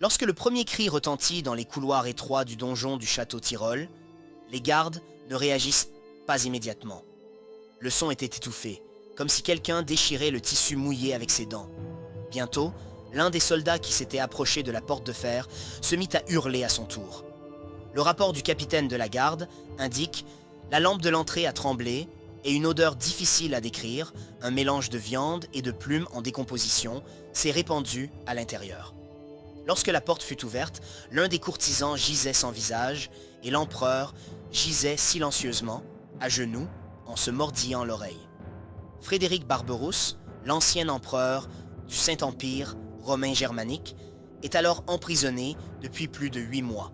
Lorsque le premier cri retentit dans les couloirs étroits du donjon du château Tyrol, les gardes ne réagissent pas immédiatement. Le son était étouffé, comme si quelqu'un déchirait le tissu mouillé avec ses dents. Bientôt, l'un des soldats qui s'était approché de la porte de fer se mit à hurler à son tour. Le rapport du capitaine de la garde indique « La lampe de l'entrée a tremblé et une odeur difficile à décrire, un mélange de viande et de plumes en décomposition, s'est répandue à l'intérieur. » Lorsque la porte fut ouverte, l'un des courtisans gisait sans visage et l'empereur gisait silencieusement, à genoux, en se mordillant l'oreille. Frédéric Barberousse, l'ancien empereur du Saint-Empire romain germanique, est alors emprisonné depuis plus de 8 mois.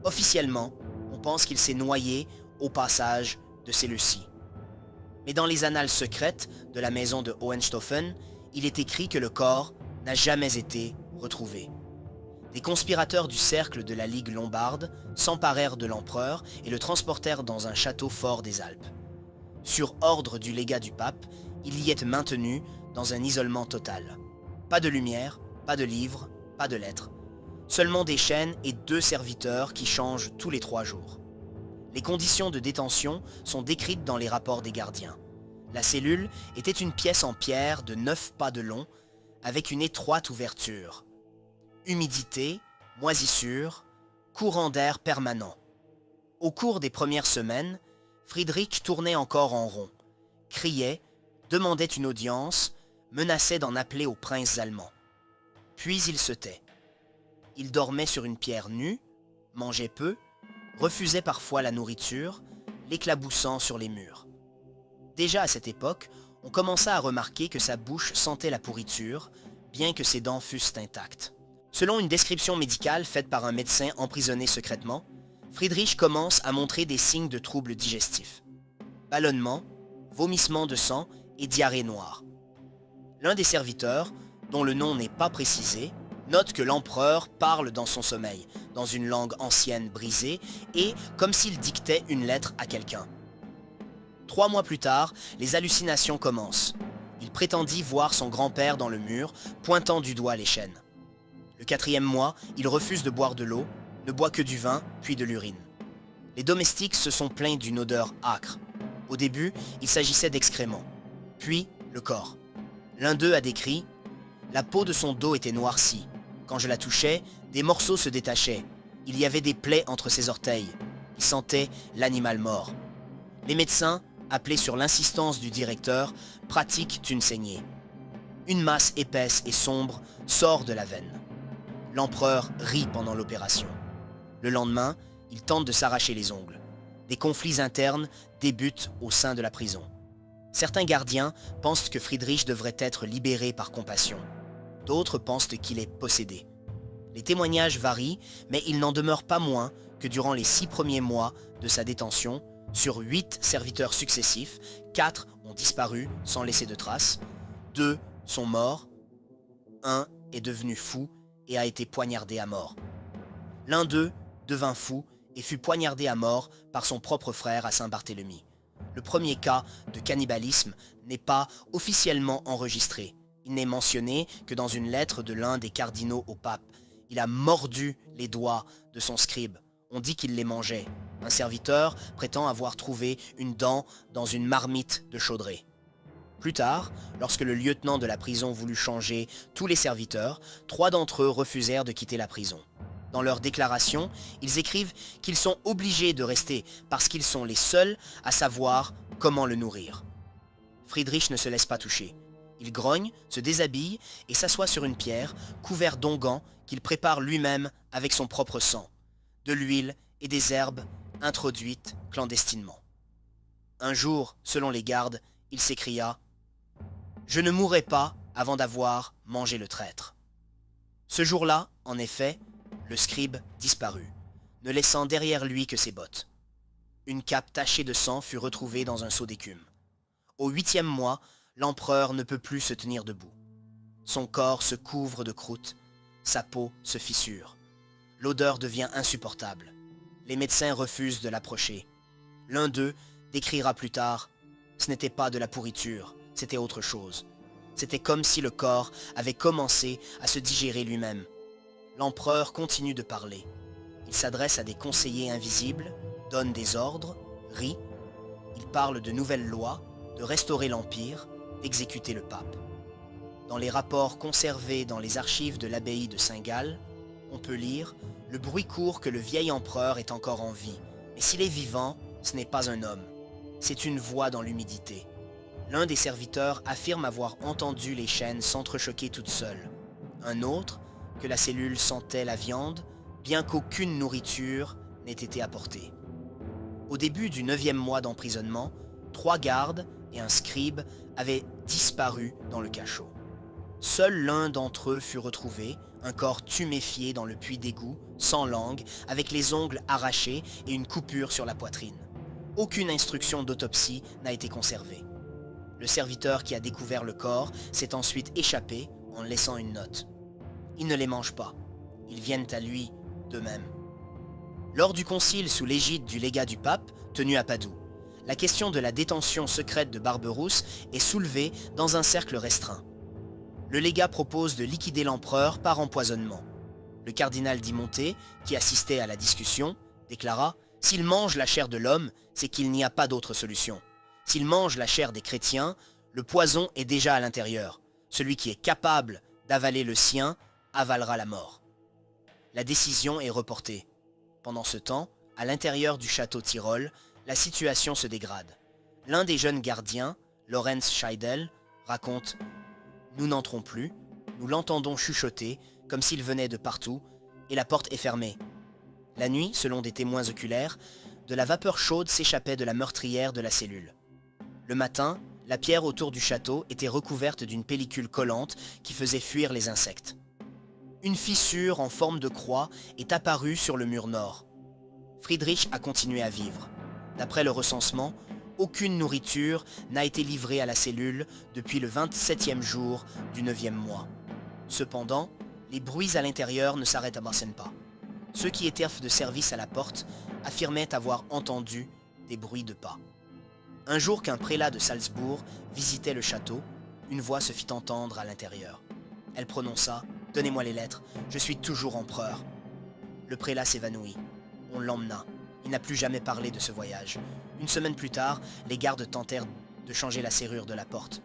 Officiellement, on pense qu'il s'est noyé au passage de Séleucie. Mais dans les annales secrètes de la maison de Hohenstaufen, il est écrit que le corps n'a jamais été retrouvé. Des conspirateurs du cercle de la Ligue lombarde s'emparèrent de l'empereur et le transportèrent dans un château fort des Alpes. Sur ordre du légat du pape, il y est maintenu dans un isolement total. Pas de lumière, pas de livres, pas de lettres. Seulement des chaînes et 2 serviteurs qui changent tous les 3 jours. Les conditions de détention sont décrites dans les rapports des gardiens. La cellule était une pièce en pierre de 9 pas de long, avec une étroite ouverture. Humidité, moisissure, courant d'air permanent. Au cours des premières semaines, Friedrich tournait encore en rond, criait, demandait une audience, menaçait d'en appeler aux princes allemands. Puis il se tait. Il dormait sur une pierre nue, mangeait peu, refusait parfois la nourriture, l'éclaboussant sur les murs. Déjà à cette époque, on commença à remarquer que sa bouche sentait la pourriture, bien que ses dents fussent intactes. Selon une description médicale faite par un médecin emprisonné secrètement, Friedrich commence à montrer des signes de troubles digestifs. Ballonnement, vomissement de sang et diarrhée noire. L'un des serviteurs, dont le nom n'est pas précisé, note que l'empereur parle dans son sommeil, dans une langue ancienne brisée et comme s'il dictait une lettre à quelqu'un. 3 mois plus tard, les hallucinations commencent. Il prétendit voir son grand-père dans le mur, pointant du doigt les chaînes. Le 4e mois, il refuse de boire de l'eau, ne boit que du vin, puis de l'urine. Les domestiques se sont plaints d'une odeur âcre. Au début, il s'agissait d'excréments. Puis, le corps. L'un d'eux a décrit « La peau de son dos était noircie. Quand je la touchais, des morceaux se détachaient. Il y avait des plaies entre ses orteils. Il sentait l'animal mort. » Les médecins, appelés sur l'insistance du directeur, pratiquent une saignée. Une masse épaisse et sombre sort de la veine. L'empereur rit pendant l'opération. Le lendemain, il tente de s'arracher les ongles. Des conflits internes débutent au sein de la prison. Certains gardiens pensent que Friedrich devrait être libéré par compassion. D'autres pensent qu'il est possédé. Les témoignages varient, mais il n'en demeure pas moins que durant les 6 premiers mois de sa détention, sur 8 serviteurs successifs, 4 ont disparu sans laisser de traces, 2 sont morts, 1 est devenu fou et a été poignardé à mort. L'un d'eux devint fou et fut poignardé à mort par son propre frère à Saint-Barthélemy. Le premier cas de cannibalisme n'est pas officiellement enregistré. Il n'est mentionné que dans une lettre de l'un des cardinaux au pape. Il a mordu les doigts de son scribe. On dit qu'il les mangeait. Un serviteur prétend avoir trouvé une dent dans une marmite de chaudrée. Plus tard, lorsque le lieutenant de la prison voulut changer tous les serviteurs, 3 d'entre eux refusèrent de quitter la prison. Dans leur déclaration, ils écrivent qu'ils sont obligés de rester parce qu'ils sont les seuls à savoir comment le nourrir. Friedrich ne se laisse pas toucher. Il grogne, se déshabille et s'assoit sur une pierre, couvert d'onguents qu'il prépare lui-même avec son propre sang, de l'huile et des herbes introduites clandestinement. Un jour, selon les gardes, il s'écria « Je ne mourrai pas avant d'avoir mangé le traître. » Ce jour-là, en effet, le scribe disparut, ne laissant derrière lui que ses bottes. Une cape tachée de sang fut retrouvée dans un seau d'écume. Au 8e mois, l'empereur ne peut plus se tenir debout. Son corps se couvre de croûte, sa peau se fissure. L'odeur devient insupportable. Les médecins refusent de l'approcher. L'un d'eux décrira plus tard « Ce n'était pas de la pourriture, c'était autre chose. C'était comme si le corps avait commencé à se digérer lui-même. l'empereur continue de parler. Il s'adresse à des conseillers invisibles, donne des ordres, rit. Il parle de nouvelles lois, de restaurer l'Empire, d'exécuter le pape. Dans les rapports conservés dans les archives de l'abbaye de Saint-Gall, on peut lire « Le bruit court que le vieil empereur est encore en vie, mais s'il est vivant, ce n'est pas un homme. C'est une voix dans l'humidité. » L'un des serviteurs affirme avoir entendu les chaînes s'entrechoquer toutes seules. Un autre, que la cellule sentait la viande, bien qu'aucune nourriture n'ait été apportée. Au début du 9e mois d'emprisonnement, 3 gardes et un scribe avaient disparu dans le cachot. Seul l'un d'entre eux fut retrouvé, un corps tuméfié dans le puits d'égout, sans langue, avec les ongles arrachés et une coupure sur la poitrine. Aucune instruction d'autopsie n'a été conservée. Le serviteur qui a découvert le corps s'est ensuite échappé en laissant une note. Il ne les mange pas. Ils viennent à lui d'eux-mêmes. Lors du concile sous l'égide du légat du pape, tenu à Padoue, la question de la détention secrète de Barberousse est soulevée dans un cercle restreint. Le légat propose de liquider l'empereur par empoisonnement. Le cardinal Di Monte, qui assistait à la discussion, déclara « S'il mange la chair de l'homme, c'est qu'il n'y a pas d'autre solution. S'il mange la chair des chrétiens, le poison est déjà à l'intérieur. Celui qui est capable d'avaler le sien avalera la mort. » La décision est reportée. Pendant ce temps, à l'intérieur du château Tyrol, la situation se dégrade. L'un des jeunes gardiens, Lorenz Scheidel, raconte « Nous n'entrons plus, nous l'entendons chuchoter, comme s'il venait de partout, et la porte est fermée. La nuit, selon des témoins oculaires, de la vapeur chaude s'échappait de la meurtrière de la cellule. Le matin, la pierre autour du château était recouverte d'une pellicule collante qui faisait fuir les insectes. Une fissure en forme de croix est apparue sur le mur nord. Friedrich a continué à vivre. D'après le recensement, aucune nourriture n'a été livrée à la cellule depuis le 27e jour du 9e mois. Cependant, les bruits à l'intérieur ne s'arrêtent pas. Ceux qui étaient de service à la porte affirmaient avoir entendu des bruits de pas. Un jour qu'un prélat de Salzbourg visitait le château, une voix se fit entendre à l'intérieur. Elle prononça « Donnez-moi les lettres, je suis toujours empereur. » Le prélat s'évanouit. On l'emmena. Il n'a plus jamais parlé de ce voyage. Une semaine plus tard, les gardes tentèrent de changer la serrure de la porte.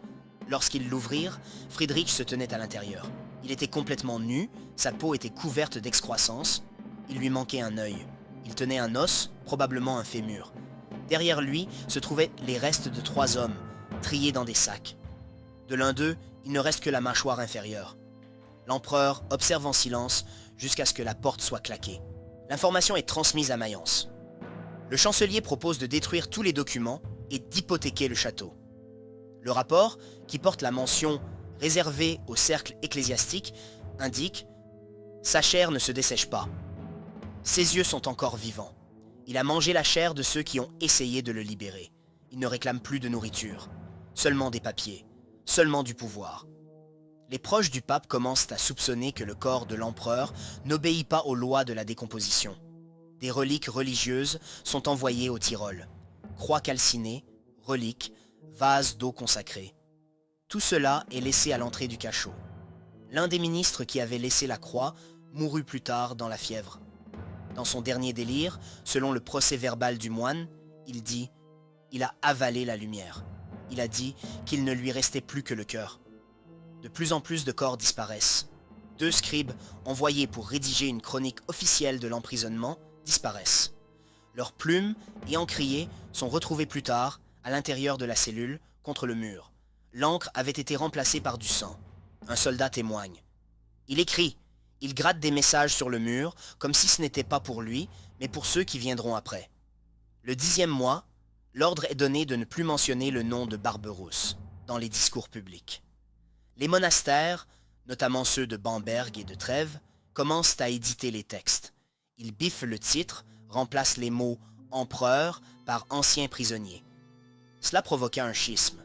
Lorsqu'ils l'ouvrirent, Friedrich se tenait à l'intérieur. Il était complètement nu, sa peau était couverte d'excroissance. Il lui manquait un œil. Il tenait un os, probablement un fémur. Derrière lui se trouvaient les restes de 3 hommes, triés dans des sacs. De l'un d'eux, il ne reste que la mâchoire inférieure. L'empereur observe en silence jusqu'à ce que la porte soit claquée. L'information est transmise à Mayence. Le chancelier propose de détruire tous les documents et d'hypothéquer le château. Le rapport, qui porte la mention « réservé au cercle ecclésiastique », indique « Sa chair ne se dessèche pas. Ses yeux sont encore vivants. Il a mangé la chair de ceux qui ont essayé de le libérer. Il ne réclame plus de nourriture, seulement des papiers, seulement du pouvoir. » Les proches du pape commencent à soupçonner que le corps de l'empereur n'obéit pas aux lois de la décomposition. Des reliques religieuses sont envoyées au Tyrol. Croix calcinées, reliques, vases d'eau consacrée. Tout cela est laissé à l'entrée du cachot. L'un des ministres qui avait laissé la croix mourut plus tard dans la fièvre. Dans son dernier délire, selon le procès-verbal du moine, il dit « Il a avalé la lumière. Il a dit qu'il ne lui restait plus que le cœur. » De plus en plus de corps disparaissent. 2 scribes envoyés pour rédiger une chronique officielle de l'emprisonnement disparaissent. Leurs plumes et encriers sont retrouvés plus tard à l'intérieur de la cellule contre le mur. L'encre avait été remplacée par du sang. Un soldat témoigne. Il écrit, il gratte des messages sur le mur comme si ce n'était pas pour lui, mais pour ceux qui viendront après. Le 10e mois, l'ordre est donné de ne plus mentionner le nom de Barberousse dans les discours publics. Les monastères, notamment ceux de Bamberg et de Trèves, commencent à éditer les textes. Ils biffent le titre, remplacent les mots « empereur » par « ancien prisonnier ». Cela provoqua un schisme.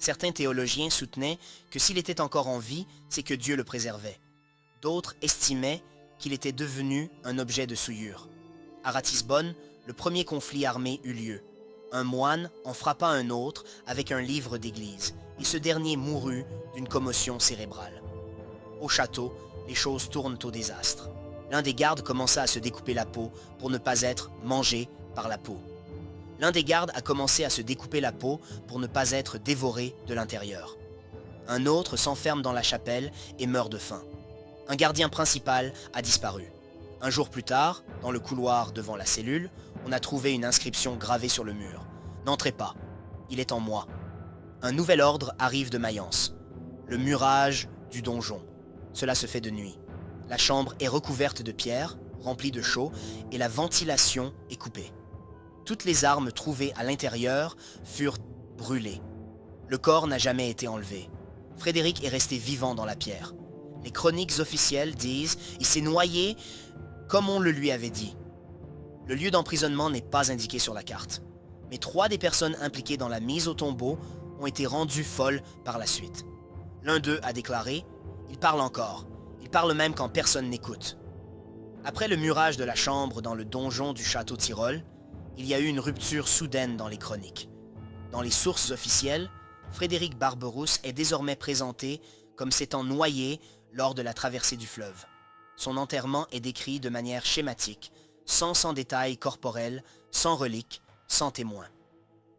Certains théologiens soutenaient que s'il était encore en vie, c'est que Dieu le préservait. D'autres estimaient qu'il était devenu un objet de souillure. À Ratisbonne, le premier conflit armé eut lieu. Un moine en frappa un autre avec un livre d'église, et ce dernier mourut d'une commotion cérébrale. Au château, les choses tournent au désastre. L'un des gardes commença à se découper la peau pour ne pas être mangé par la peau. L'un des gardes a commencé à se découper la peau pour ne pas être dévoré de l'intérieur. Un autre s'enferme dans la chapelle et meurt de faim. Un gardien principal a disparu. Un jour plus tard, dans le couloir devant la cellule, on a trouvé une inscription gravée sur le mur. « N'entrez pas, il est en moi ». Un nouvel ordre arrive de Mayence. Le murage du donjon. Cela se fait de nuit. La chambre est recouverte de pierres, remplie de chaux, et la ventilation est coupée. Toutes les armes trouvées à l'intérieur furent brûlées. Le corps n'a jamais été enlevé. Frédéric est resté vivant dans la pierre. Les chroniques officielles disent qu'il s'est noyé comme on le lui avait dit. Le lieu d'emprisonnement n'est pas indiqué sur la carte. Mais 3 des personnes impliquées dans la mise au tombeau ont été rendues folles par la suite. L'un d'eux a déclaré « Il parle encore. Il parle même quand personne n'écoute. » Après le murage de la chambre dans le donjon du château Tyrol, il y a eu une rupture soudaine dans les chroniques. Dans les sources officielles, Frédéric Barberousse est désormais présenté comme s'étant noyé lors de la traversée du fleuve. Son enterrement est décrit de manière schématique, sans détails corporels, sans reliques, sans témoins.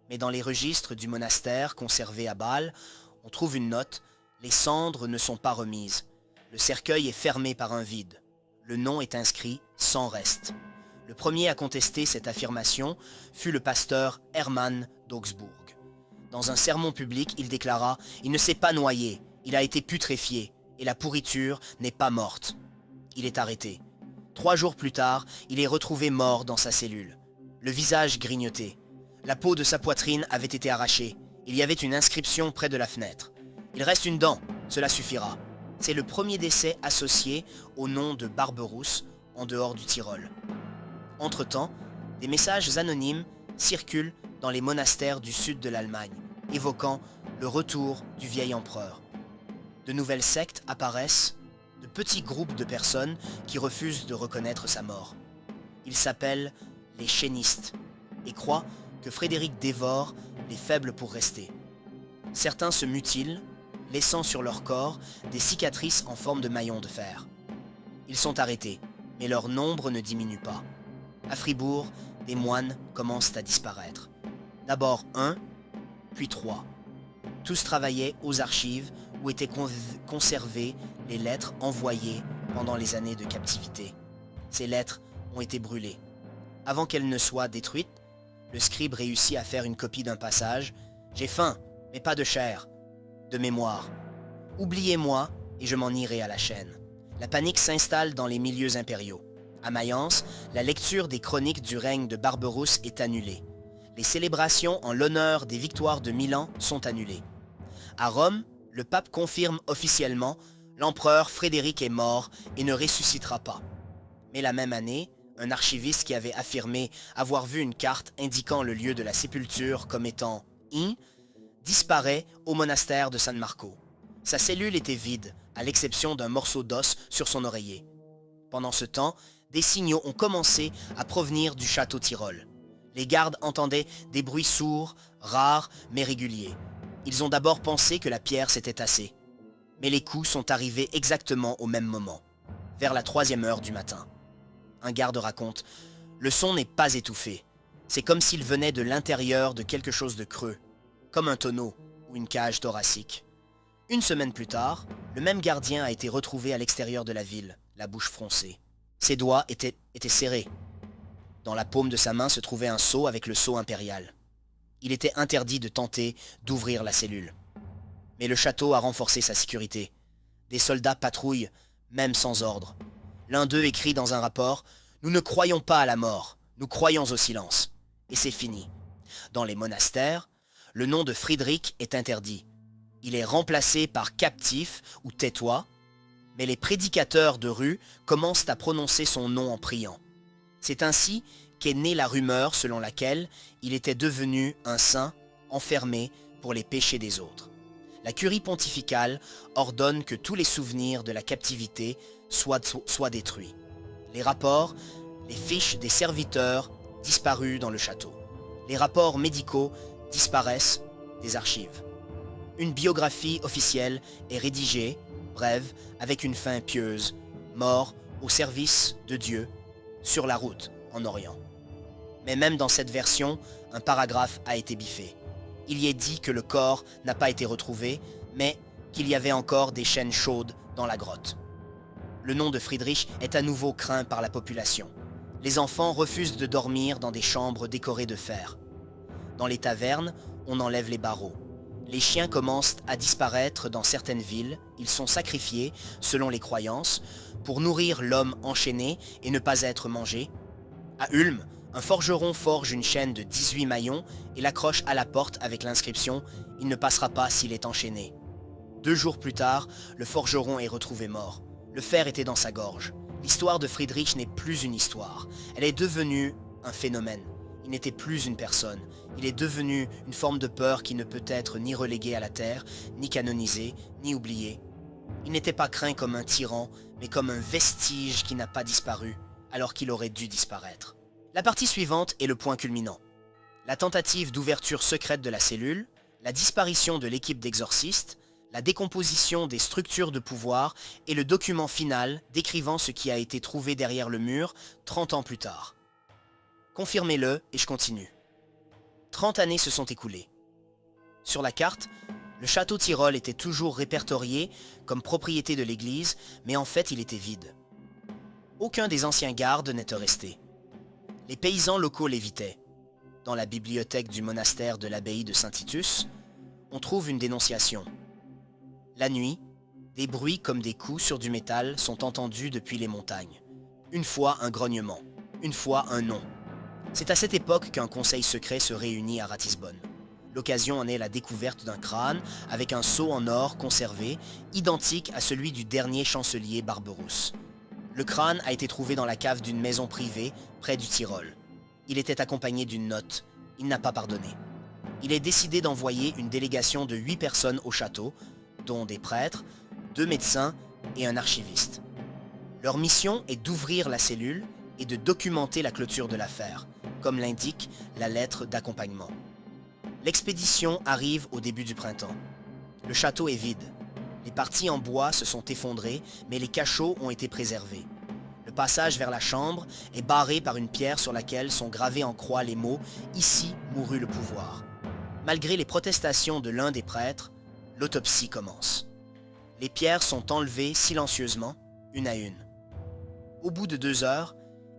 Mais dans les registres du monastère conservé à Bâle, on trouve une note « Les cendres ne sont pas remises. Le cercueil est fermé par un vide. Le nom est inscrit sans reste. » Le premier à contester cette affirmation fut le pasteur Hermann d'Augsbourg. Dans un sermon public, il déclara « Il ne s'est pas noyé, il a été putréfié, et la pourriture n'est pas morte. » Il est arrêté. 3 jours plus tard, il est retrouvé mort dans sa cellule. Le visage grignoté. La peau de sa poitrine avait été arrachée. Il y avait une inscription près de la fenêtre. « Il reste une dent, cela suffira. » C'est le premier décès associé au nom de Barberousse en dehors du Tyrol. Entre-temps, des messages anonymes circulent dans les monastères du sud de l'Allemagne, évoquant le retour du vieil empereur. De nouvelles sectes apparaissent, de petits groupes de personnes qui refusent de reconnaître sa mort. Ils s'appellent les chénistes et croient que Frédéric dévore les faibles pour rester. Certains se mutilent, laissant sur leur corps des cicatrices en forme de maillons de fer. Ils sont arrêtés, mais leur nombre ne diminue pas. À Fribourg, des moines commencent à disparaître. D'abord 1, puis 3. Tous travaillaient aux archives où étaient conservées les lettres envoyées pendant les années de captivité. Ces lettres ont été brûlées. Avant qu'elles ne soient détruites, le scribe réussit à faire une copie d'un passage « J'ai faim, mais pas de chair », de mémoire. « Oubliez-moi et je m'en irai à la chaîne ». La panique s'installe dans les milieux impériaux. À Mayence, la lecture des chroniques du règne de Barberousse est annulée. Les célébrations en l'honneur des victoires de Milan sont annulées. À Rome, le pape confirme officiellement « L'empereur Frédéric est mort et ne ressuscitera pas ». Mais la même année, un archiviste qui avait affirmé avoir vu une carte indiquant le lieu de la sépulture comme étant « I » disparaît au monastère de San Marco. Sa cellule était vide, à l'exception d'un morceau d'os sur son oreiller. Pendant ce temps, des signaux ont commencé à provenir du château Tyrol. Les gardes entendaient des bruits sourds, rares, mais réguliers. Ils ont d'abord pensé que la pierre s'était tassée. Mais les coups sont arrivés exactement au même moment, vers la 3e heure du matin. Un garde raconte « Le son n'est pas étouffé. C'est comme s'il venait de l'intérieur de quelque chose de creux, comme un tonneau ou une cage thoracique. » Une semaine plus tard, le même gardien a été retrouvé à l'extérieur de la ville, la bouche froncée. Ses doigts étaient serrés. Dans la paume de sa main se trouvait un sceau avec le sceau impérial. Il était interdit de tenter d'ouvrir la cellule. Mais le château a renforcé sa sécurité. Des soldats patrouillent, même sans ordre. L'un d'eux écrit dans un rapport « Nous ne croyons pas à la mort, nous croyons au silence. » Et c'est fini. Dans les monastères, le nom de Frédéric est interdit. Il est remplacé par captif ou tais-toi, mais les prédicateurs de rue commencent à prononcer son nom en priant. C'est ainsi qu'est née la rumeur selon laquelle il était devenu un saint enfermé pour les péchés des autres. La curie pontificale ordonne que tous les souvenirs de la captivité soient détruits. Les rapports, les fiches des serviteurs disparus dans le château. Les rapports médicaux disparaissent des archives. Une biographie officielle est rédigée, brève, avec une fin pieuse, mort au service de Dieu, sur la route en Orient. Mais même dans cette version, un paragraphe a été biffé. Il y est dit que le corps n'a pas été retrouvé, mais qu'il y avait encore des chaînes chaudes dans la grotte. Le nom de Friedrich est à nouveau craint par la population. Les enfants refusent de dormir dans des chambres décorées de fer. Dans les tavernes, on enlève les barreaux. Les chiens commencent à disparaître dans certaines villes. Ils sont sacrifiés, selon les croyances, pour nourrir l'homme enchaîné et ne pas être mangé. À Ulm, un forgeron forge une chaîne de 18 maillons et l'accroche à la porte avec l'inscription « Il ne passera pas s'il est enchaîné ». 2 jours plus tard, le forgeron est retrouvé mort. Le fer était dans sa gorge. L'histoire de Friedrich n'est plus une histoire. Elle est devenue un phénomène. Il n'était plus une personne. Il est devenu une forme de peur qui ne peut être ni reléguée à la terre, ni canonisée, ni oubliée. Il n'était pas craint comme un tyran, mais comme un vestige qui n'a pas disparu, alors qu'il aurait dû disparaître. La partie suivante est le point culminant. La tentative d'ouverture secrète de la cellule, la disparition de l'équipe d'exorcistes, la décomposition des structures de pouvoir et le document final décrivant ce qui a été trouvé derrière le mur 30 ans plus tard. Confirmez-le et je continue. 30 années se sont écoulées. Sur la carte, le château Tyrol était toujours répertorié comme propriété de l'église, mais en fait il était vide. Aucun des anciens gardes n'était resté. Les paysans locaux l'évitaient. Dans la bibliothèque du monastère de l'abbaye de Saint-Titus, on trouve une dénonciation. La nuit, des bruits comme des coups sur du métal sont entendus depuis les montagnes. Une fois un grognement, une fois un nom. C'est à cette époque qu'un conseil secret se réunit à Ratisbonne. L'occasion en est la découverte d'un crâne avec un sceau en or conservé, identique à celui du dernier chancelier Barberousse. Le crâne a été trouvé dans la cave d'une maison privée près du Tyrol. Il était accompagné d'une note. Il n'a pas pardonné. Il est décidé d'envoyer une délégation de 8 personnes au château, dont des prêtres, 2 médecins et un archiviste. Leur mission est d'ouvrir la cellule et de documenter la clôture de l'affaire, comme l'indique la lettre d'accompagnement. L'expédition arrive au début du printemps. Le château est vide. Les parties en bois se sont effondrées, mais les cachots ont été préservés. Le passage vers la chambre est barré par une pierre sur laquelle sont gravés en croix les mots « Ici mourut le pouvoir ». Malgré les protestations de l'un des prêtres, l'autopsie commence. Les pierres sont enlevées silencieusement, une à une. Au bout de 2 heures,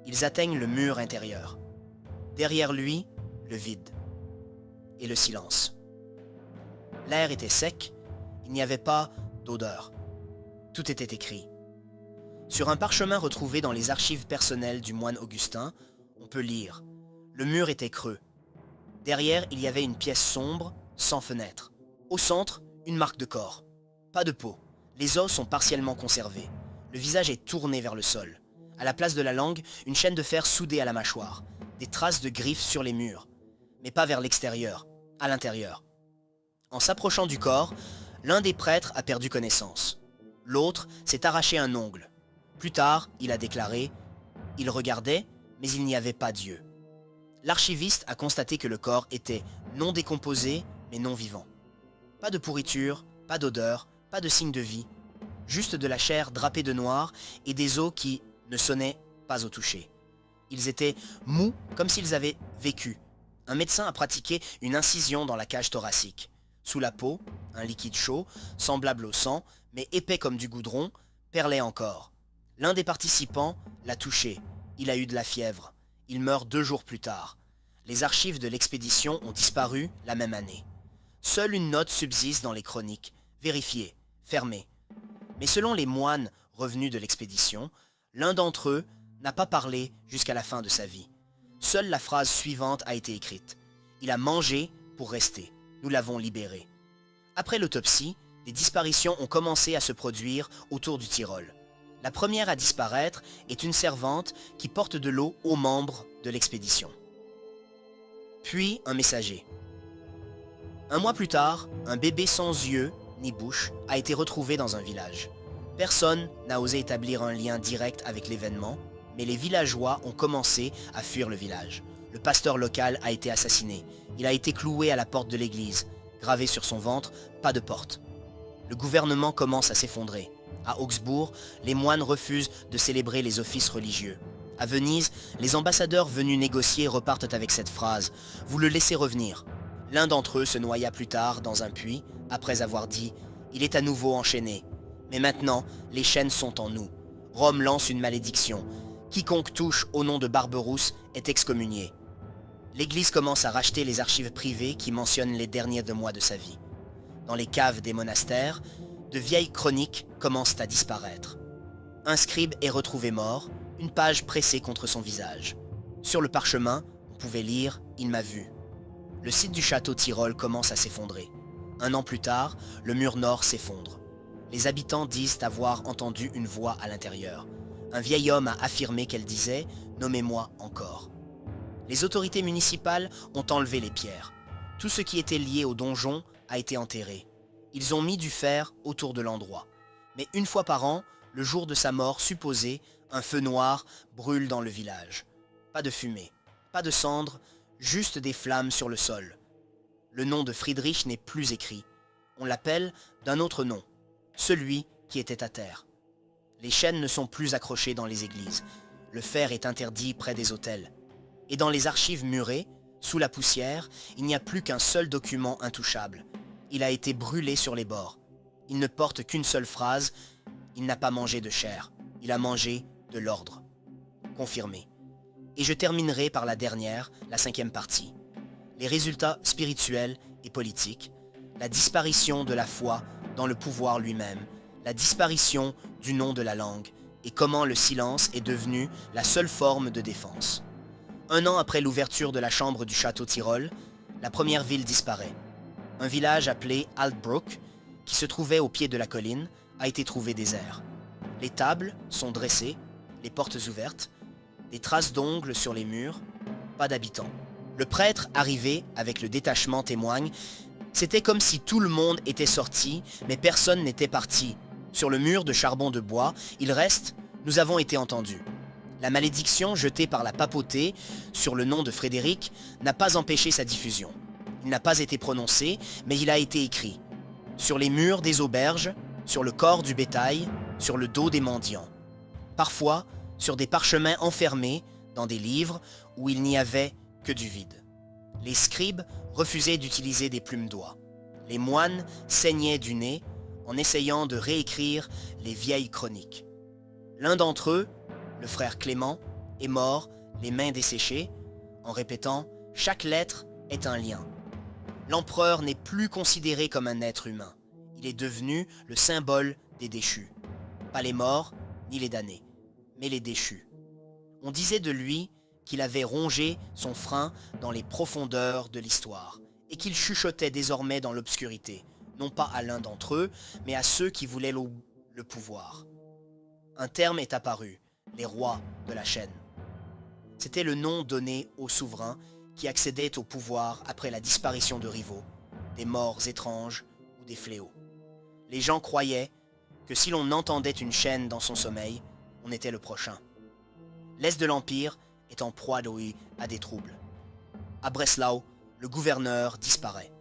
ils atteignent le mur intérieur. Derrière lui, le vide et le silence. L'air était sec, il n'y avait pas d'odeur. Tout était écrit. Sur un parchemin retrouvé dans les archives personnelles du moine Augustin, on peut lire « Le mur était creux. Derrière, il y avait une pièce sombre, sans fenêtre. Au centre, une marque de corps. Pas de peau. Les os sont partiellement conservés. Le visage est tourné vers le sol. À la place de la langue, une chaîne de fer soudée à la mâchoire. Des traces de griffes sur les murs. Mais pas vers l'extérieur, à l'intérieur. En s'approchant du corps, l'un des prêtres a perdu connaissance. L'autre s'est arraché un ongle. Plus tard, il a déclaré « Il regardait, mais il n'y avait pas Dieu ». L'archiviste a constaté que le corps était non décomposé, mais non vivant. Pas de pourriture, pas d'odeur, pas de signe de vie. Juste de la chair drapée de noir et des os qui ne sonnaient pas au toucher. Ils étaient mous comme s'ils avaient vécu. Un médecin a pratiqué une incision dans la cage thoracique. Sous la peau, un liquide chaud, semblable au sang, mais épais comme du goudron, perlait encore. L'un des participants l'a touché. Il a eu de la fièvre. Il meurt 2 jours plus tard. Les archives de l'expédition ont disparu la même année. Seule une note subsiste dans les chroniques, vérifiée, fermée. Mais selon les moines revenus de l'expédition, l'un d'entre eux n'a pas parlé jusqu'à la fin de sa vie. Seule la phrase suivante a été écrite. « Il a mangé pour rester. Nous l'avons libéré. » Après l'autopsie, des disparitions ont commencé à se produire autour du Tyrol. La première à disparaître est une servante qui porte de l'eau aux membres de l'expédition. Puis un messager. 1 mois plus tard, un bébé sans yeux ni bouche a été retrouvé dans un village. Personne n'a osé établir un lien direct avec l'événement, mais les villageois ont commencé à fuir le village. Le pasteur local a été assassiné. Il a été cloué à la porte de l'église. Gravé sur son ventre, pas de porte. Le gouvernement commence à s'effondrer. À Augsbourg, les moines refusent de célébrer les offices religieux. À Venise, les ambassadeurs venus négocier repartent avec cette phrase « Vous le laissez revenir ». L'un d'entre eux se noya plus tard dans un puits, après avoir dit « Il est à nouveau enchaîné. Mais maintenant, les chaînes sont en nous. Rome lance une malédiction. Quiconque touche au nom de Barberousse est excommunié. » L'Église commence à racheter les archives privées qui mentionnent les derniers 2 mois de sa vie. Dans les caves des monastères, de vieilles chroniques commencent à disparaître. Un scribe est retrouvé mort, une page pressée contre son visage. Sur le parchemin, on pouvait lire « Il m'a vu ». Le site du château Tyrol commence à s'effondrer. 1 an plus tard, le mur nord s'effondre. Les habitants disent avoir entendu une voix à l'intérieur. Un vieil homme a affirmé qu'elle disait « Nommez-moi encore ». Les autorités municipales ont enlevé les pierres. Tout ce qui était lié au donjon a été enterré. Ils ont mis du fer autour de l'endroit. Mais 1 fois par an, le jour de sa mort supposée, un feu noir brûle dans le village. Pas de fumée, pas de cendres, juste des flammes sur le sol. Le nom de Friedrich n'est plus écrit. On l'appelle d'un autre nom, celui qui était à terre. Les chaînes ne sont plus accrochées dans les églises. Le fer est interdit près des autels. Et dans les archives murées, sous la poussière, il n'y a plus qu'un seul document intouchable. Il a été brûlé sur les bords. Il ne porte qu'une seule phrase. Il n'a pas mangé de chair. Il a mangé de l'ordre. Confirmé. Et je terminerai par la dernière, la 5e partie. Les résultats spirituels et politiques, la disparition de la foi dans le pouvoir lui-même, la disparition du nom de la langue, et comment le silence est devenu la seule forme de défense. 1 an après l'ouverture de la chambre du château Tyrol, la première ville disparaît. Un village appelé Altbruck, qui se trouvait au pied de la colline, a été trouvé désert. Les tables sont dressées, les portes ouvertes, des traces d'ongles sur les murs, pas d'habitants. Le prêtre arrivé avec le détachement témoigne, c'était comme si tout le monde était sorti, mais personne n'était parti. Sur le mur de charbon de bois, il reste « Nous avons été entendus ». La malédiction jetée par la papauté sur le nom de Frédéric n'a pas empêché sa diffusion. Il n'a pas été prononcé, mais il a été écrit. Sur les murs des auberges, sur le corps du bétail, sur le dos des mendiants. Parfois, sur des parchemins enfermés dans des livres où il n'y avait que du vide. Les scribes refusaient d'utiliser des plumes d'oie. Les moines saignaient du nez en essayant de réécrire les vieilles chroniques. L'un d'entre eux, le frère Clément, est mort, les mains desséchées, en répétant « Chaque lettre est un lien ». L'empereur n'est plus considéré comme un être humain. Il est devenu le symbole des déchus. Pas les morts, ni les damnés, mais les déchus. On disait de lui qu'il avait rongé son frein dans les profondeurs de l'histoire et qu'il chuchotait désormais dans l'obscurité, non pas à l'un d'entre eux, mais à ceux qui voulaient le pouvoir. Un terme est apparu, les rois de la chaîne. C'était le nom donné aux souverains qui accédaient au pouvoir après la disparition de rivaux, des morts étranges ou des fléaux. Les gens croyaient que si l'on entendait une chaîne dans son sommeil, on était le prochain. L'Est de l'Empire est en proie à des troubles. À Breslau, le gouverneur disparaît.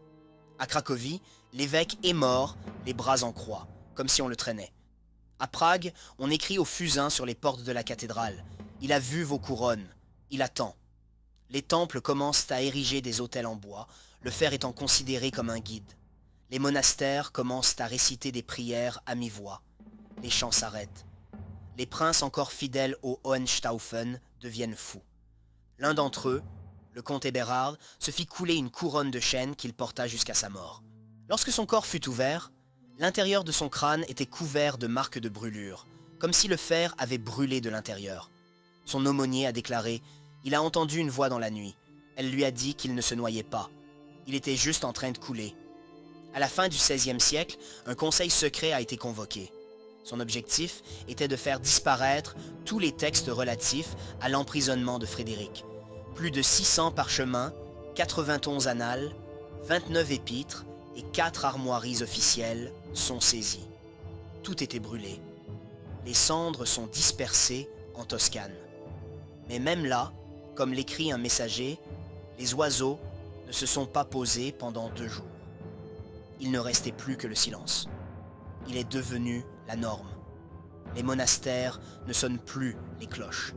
À Cracovie, l'évêque est mort, les bras en croix, comme si on le traînait. À Prague, on écrit au fusain sur les portes de la cathédrale « Il a vu vos couronnes, il attend ». Les temples commencent à ériger des autels en bois, le fer étant considéré comme un guide. Les monastères commencent à réciter des prières à mi-voix. Les chants s'arrêtent. Les princes encore fidèles au Hohenstaufen deviennent fous. L'un d'entre eux, le comte Eberhard, se fit couler une couronne de chêne qu'il porta jusqu'à sa mort. Lorsque son corps fut ouvert, l'intérieur de son crâne était couvert de marques de brûlure, comme si le fer avait brûlé de l'intérieur. Son aumônier a déclaré « Il a entendu une voix dans la nuit. Elle lui a dit qu'il ne se noyait pas. Il était juste en train de couler. » À la fin du XVIe siècle, un conseil secret a été convoqué. Son objectif était de faire disparaître tous les textes relatifs à l'emprisonnement de Frédéric. Plus de 600 parchemins, 91 annales, 29 épîtres et 4 armoiries officielles sont saisies. Tout était brûlé. Les cendres sont dispersées en Toscane. Mais même là, comme l'écrit un messager, les oiseaux ne se sont pas posés pendant 2 jours. Il ne restait plus que le silence. Il est devenu la norme. Les monastères ne sonnent plus les cloches.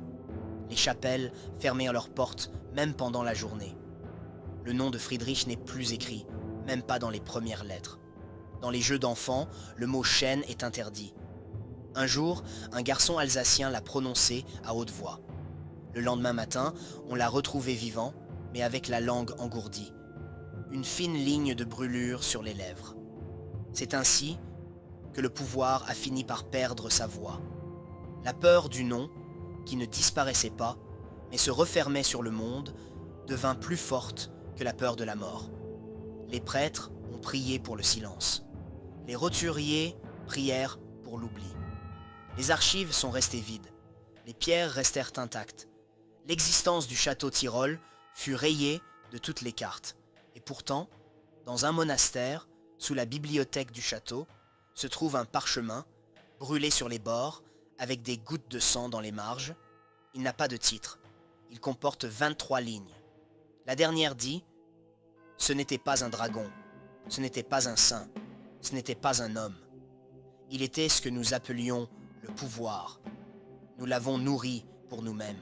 Les chapelles fermèrent leurs portes même pendant la journée. Le nom de Friedrich n'est plus écrit, même pas dans les premières lettres. Dans les jeux d'enfants, le mot chêne est interdit. Un jour, un garçon alsacien l'a prononcé à haute voix. Le lendemain matin, on l'a retrouvé vivant, mais avec la langue engourdie. Une fine ligne de brûlure sur les lèvres. C'est ainsi que le pouvoir a fini par perdre sa voix. La peur du nom, qui ne disparaissait pas, mais se refermait sur le monde, devint plus forte que la peur de la mort. Les prêtres ont prié pour le silence. Les roturiers prièrent pour l'oubli. Les archives sont restées vides. Les pierres restèrent intactes. L'existence du château Tyrol fut rayée de toutes les cartes. Et pourtant, dans un monastère, sous la bibliothèque du château, se trouve un parchemin, brûlé sur les bords, avec des gouttes de sang dans les marges. Il n'a pas de titre. Il comporte 23 lignes. La dernière dit « Ce n'était pas un dragon, ce n'était pas un saint, ce n'était pas un homme. Il était ce que nous appelions le pouvoir. Nous l'avons nourri pour nous-mêmes. »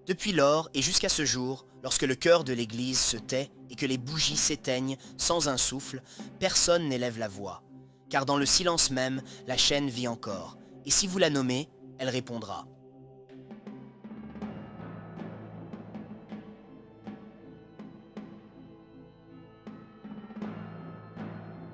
Depuis lors et jusqu'à ce jour, lorsque le cœur de l'Église se tait et que les bougies s'éteignent sans un souffle, personne n'élève la voix. Car dans le silence même, la chaîne vit encore. Et si vous la nommez, elle répondra.